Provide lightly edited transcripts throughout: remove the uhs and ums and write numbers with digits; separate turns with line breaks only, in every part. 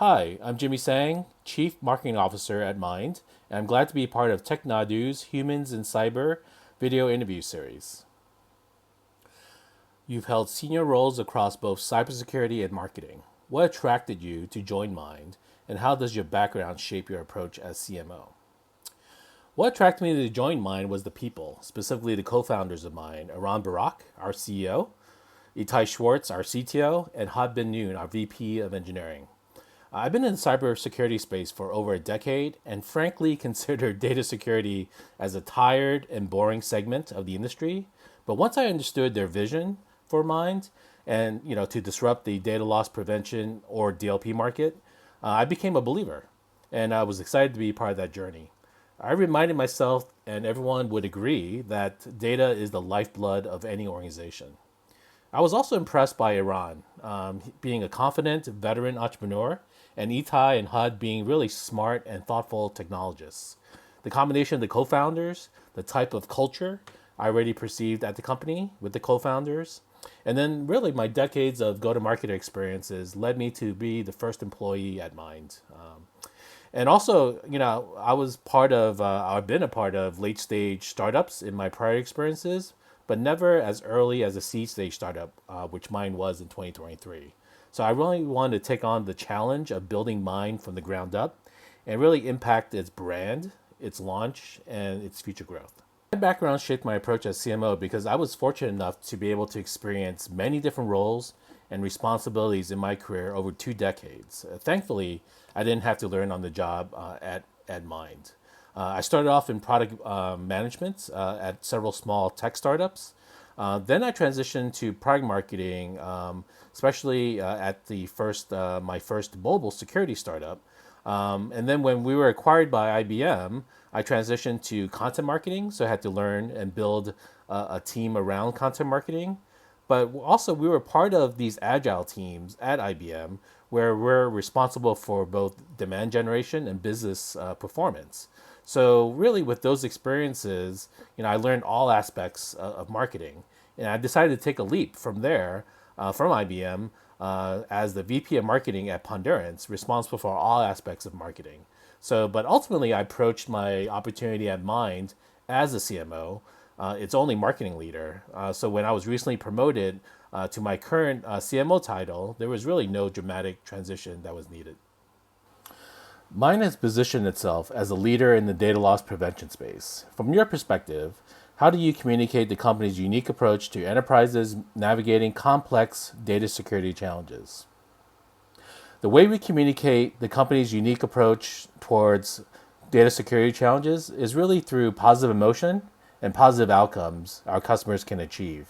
Hi, I'm Jimmy Tsang, Chief Marketing Officer at Mind, and I'm glad to be part of TechNadu's Humans in Cyber video interview series. You've held senior roles across both cybersecurity and marketing. What attracted you to join Mind, and how does your background shape your approach as CMO? What attracted me to join Mind was the people, specifically the co-founders of Mind, Aran Barak, our CEO, Itai Schwartz, our CTO, and Had Ben Noon, our VP of Engineering. I've been in the cybersecurity space for over a decade and frankly consider data security as a tired and boring segment of the industry. But once I understood their vision for Mind and to disrupt the data loss prevention or DLP market, I became a believer and I was excited to be part of that journey. I reminded myself, and everyone would agree, that data is the lifeblood of any organization. I was also impressed by Iran, being a confident veteran entrepreneur, and Itai and Hud being really smart and thoughtful technologists. The combination of the co-founders, the type of culture I already perceived at the company with the co-founders, and then really my decades of go-to-market experiences led me to be the first employee at Mind. And also, I've been a part of late stage startups in my prior experiences, but never as early as a seed stage startup, which mine was in 2023. So I really wanted to take on the challenge of building Mind from the ground up and really impact its brand, its launch, and its future growth. My background shaped my approach as CMO because I was fortunate enough to be able to experience many different roles and responsibilities in my career over 2 decades. Thankfully, I didn't have to learn on the job at Mind. I started off in product management at several small tech startups. Then I transitioned to product marketing, especially at my first mobile security startup. And then when we were acquired by IBM, I transitioned to content marketing. So I had to learn and build a team around content marketing. But also we were part of these agile teams at IBM where we're responsible for both demand generation and business performance. So really with those experiences, I learned all aspects of marketing. And I decided to take a leap from there, from IBM, as the VP of marketing at Ponderance, responsible for all aspects of marketing. But ultimately I approached my opportunity at Mind as a CMO, its only marketing leader. So when I was recently promoted to my current CMO title, there was really no dramatic transition that was needed. Mind has positioned itself as a leader in the data loss prevention space. From your perspective, how do you communicate the company's unique approach to enterprises navigating complex data security challenges? The way we communicate the company's unique approach towards data security challenges is really through positive emotion and positive outcomes our customers can achieve.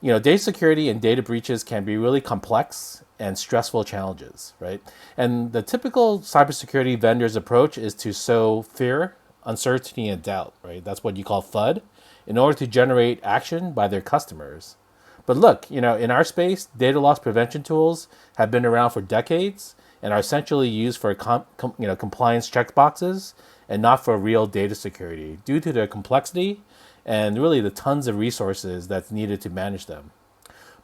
Data security and data breaches can be really complex and stressful challenges, right? And the typical cybersecurity vendor's approach is to sow fear, uncertainty, and doubt, right? That's what you call FUD, in order to generate action by their customers. But look, in our space, data loss prevention tools have been around for decades and are essentially used for compliance checkboxes and not for real data security due to their complexity and really the tons of resources that's needed to manage them.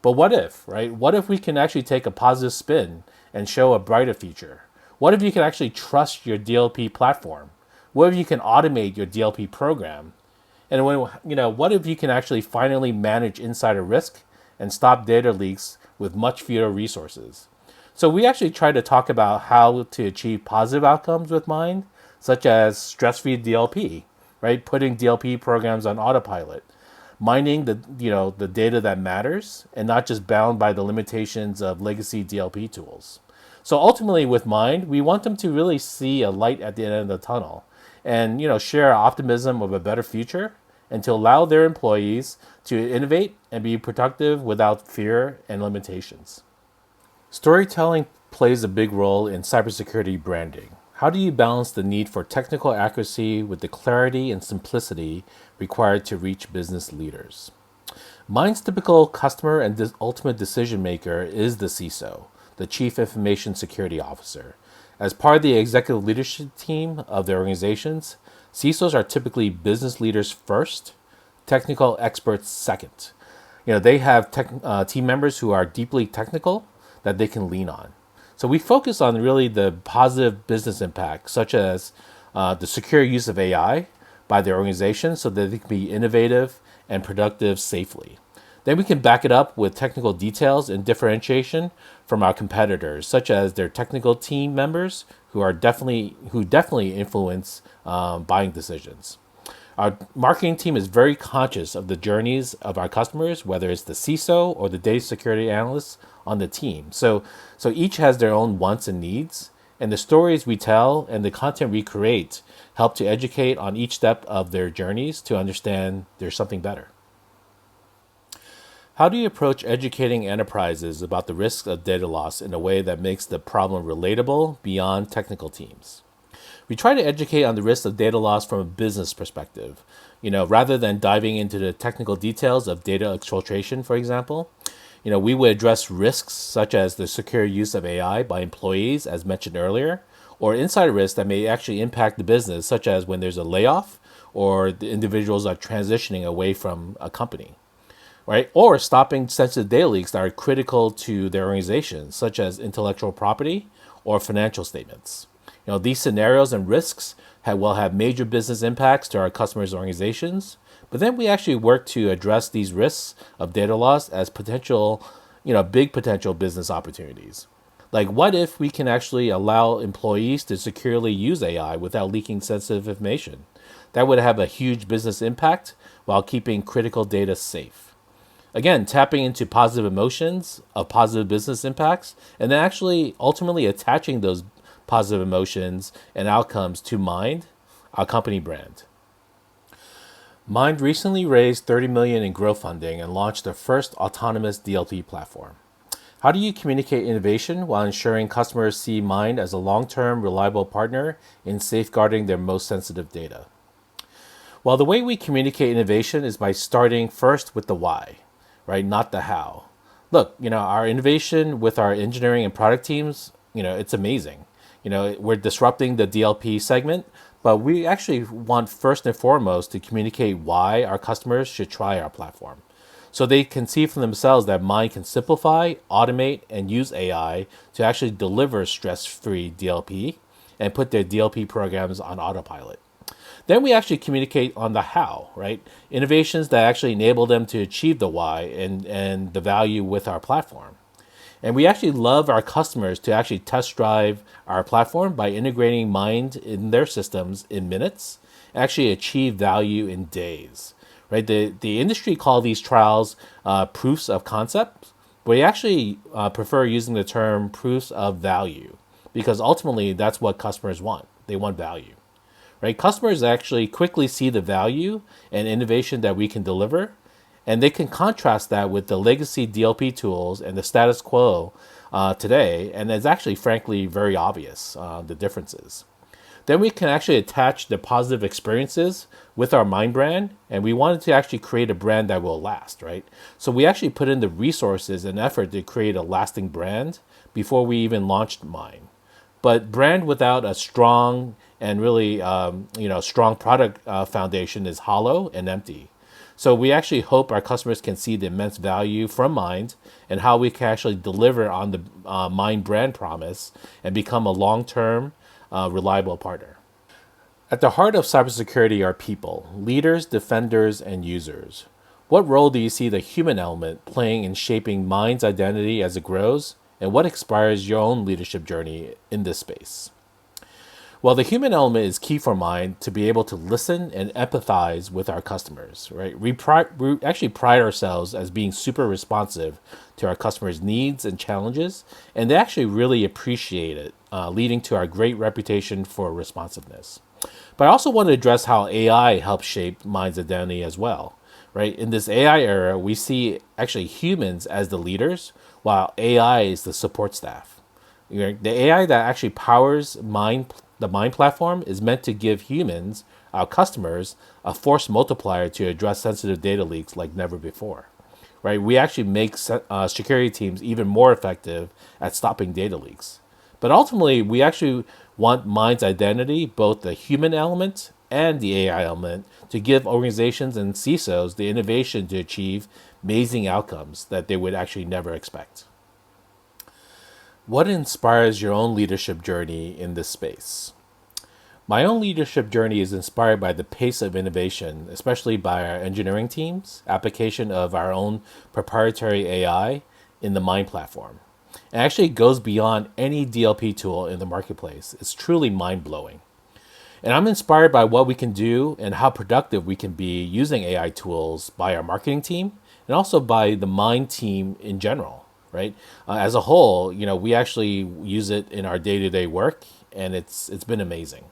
But what if, right? What if we can actually take a positive spin and show a brighter future? What if you can actually trust your DLP platform? What if you can automate your DLP program? And what if you can actually finally manage insider risk and stop data leaks with much fewer resources? So we actually try to talk about how to achieve positive outcomes with Mind, such as stress-free DLP, right? Putting DLP programs on autopilot, mining the data that matters and not just bound by the limitations of legacy DLP tools. So ultimately with Mind, we want them to really see a light at the end of the tunnel and share our optimism of a better future and to allow their employees to innovate and be productive without fear and limitations. Storytelling plays a big role in cybersecurity branding. How do you balance the need for technical accuracy with the clarity and simplicity required to reach business leaders? Mind's typical customer and ultimate decision maker is the CISO, the Chief Information Security Officer. As part of the executive leadership team of their organizations, CISOs are typically business leaders first, technical experts second. They have team members who are deeply technical that they can lean on. So we focus on really the positive business impact, such as the secure use of AI by the organization so that they can be innovative and productive safely. Then we can back it up with technical details and differentiation from our competitors, such as their technical team members who definitely influence buying decisions. Our marketing team is very conscious of the journeys of our customers, whether it's the CISO or the data security analysts on the team. So each has their own wants and needs, and the stories we tell and the content we create help to educate on each step of their journeys to understand there's something better. How do you approach educating enterprises about the risks of data loss in a way that makes the problem relatable beyond technical teams? We try to educate on the risks of data loss from a business perspective, rather than diving into the technical details of data exfiltration, for example. We would address risks such as the secure use of AI by employees, as mentioned earlier, or insider risks that may actually impact the business, such as when there's a layoff or the individuals are transitioning away from a company, right? Or stopping sensitive data leaks that are critical to their organization, such as intellectual property or financial statements. These scenarios and risks will have major business impacts to our customers' organizations, but then we actually work to address these risks of data loss as big potential business opportunities. Like, what if we can actually allow employees to securely use AI without leaking sensitive information? That would have a huge business impact while keeping critical data safe. Again, tapping into positive emotions of positive business impacts, and then actually ultimately attaching those positive emotions and outcomes to Mind, our company brand. Mind recently raised $30 million in growth funding and launched their first autonomous DLP platform. How do you communicate innovation while ensuring customers see Mind as a long-term, reliable partner in safeguarding their most sensitive data? Well, the way we communicate innovation is by starting first with the why, right? Not the how. Look, our innovation with our engineering and product teams, it's amazing. We're disrupting the DLP segment, but we actually want first and foremost to communicate why our customers should try our platform. So they can see for themselves that Mind can simplify, automate, and use AI to actually deliver stress-free DLP and put their DLP programs on autopilot. Then we actually communicate on the how, right? Innovations that actually enable them to achieve the why and the value with our platform. And we actually love our customers to actually test drive our platform by integrating Mind in their systems in minutes, actually achieve value in days, right? The industry call these trials proofs of concept, but we actually prefer using the term proofs of value because ultimately that's what customers want. They want value, right? Customers actually quickly see the value and innovation that we can deliver, and they can contrast that with the legacy DLP tools and the status quo today, and it's actually, frankly, very obvious, the differences. Then we can actually attach the positive experiences with our Mind brand, and we wanted to actually create a brand that will last, right? So we actually put in the resources and effort to create a lasting brand before we even launched Mind. But brand without a strong and really, strong product foundation is hollow and empty. So we actually hope our customers can see the immense value from Mind and how we can actually deliver on the Mind brand promise and become a long-term, reliable partner. At the heart of cybersecurity are people, leaders, defenders, and users. What role do you see the human element playing in shaping Mind's identity as it grows, and what inspires your own leadership journey in this space? Well, the human element is key for Mind to be able to listen and empathize with our customers, right? We actually pride ourselves as being super responsive to our customers' needs and challenges, and they actually really appreciate it, leading to our great reputation for responsiveness. But I also want to address how AI helps shape Mind's identity as well, right? In this AI era, we see actually humans as the leaders, while AI is the support staff. The AI that actually powers the Mind platform is meant to give humans, our customers, a force multiplier to address sensitive data leaks like never before, right? We actually make security teams even more effective at stopping data leaks. But ultimately, we actually want Mind's identity, both the human element and the AI element, to give organizations and CISOs the innovation to achieve amazing outcomes that they would actually never expect. What inspires your own leadership journey in this space? My own leadership journey is inspired by the pace of innovation, especially by our engineering teams, application of our own proprietary AI in the Mind platform. It actually goes beyond any DLP tool in the marketplace. It's truly mind blowing. And I'm inspired by what we can do and how productive we can be using AI tools by our marketing team and also by the Mind team in general, right? As a whole, we actually use it in our day-to-day work, and it's been amazing.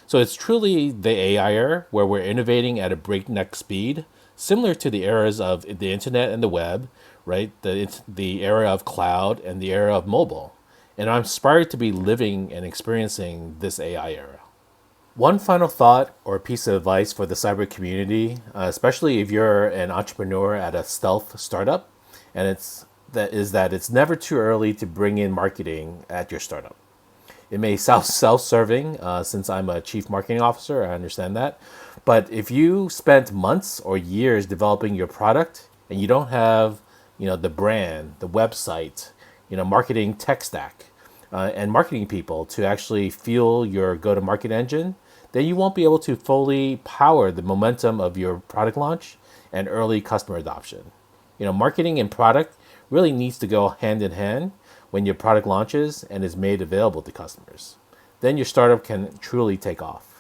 So it's truly the AI era where we're innovating at a breakneck speed, similar to the eras of the internet and the web, right? The era of cloud and the era of mobile. And I'm inspired to be living and experiencing this AI era. One final thought or piece of advice for the cyber community, especially if you're an entrepreneur at a stealth startup, and that it's never too early to bring in marketing at your startup. It may sound self-serving since I'm a chief marketing officer. I understand that. But if you spent months or years developing your product and you don't have, the brand, the website, marketing tech stack, and marketing people to actually fuel your go-to-market engine, then you won't be able to fully power the momentum of your product launch and early customer adoption. Marketing and product really needs to go hand in hand when your product launches and is made available to customers. Then your startup can truly take off.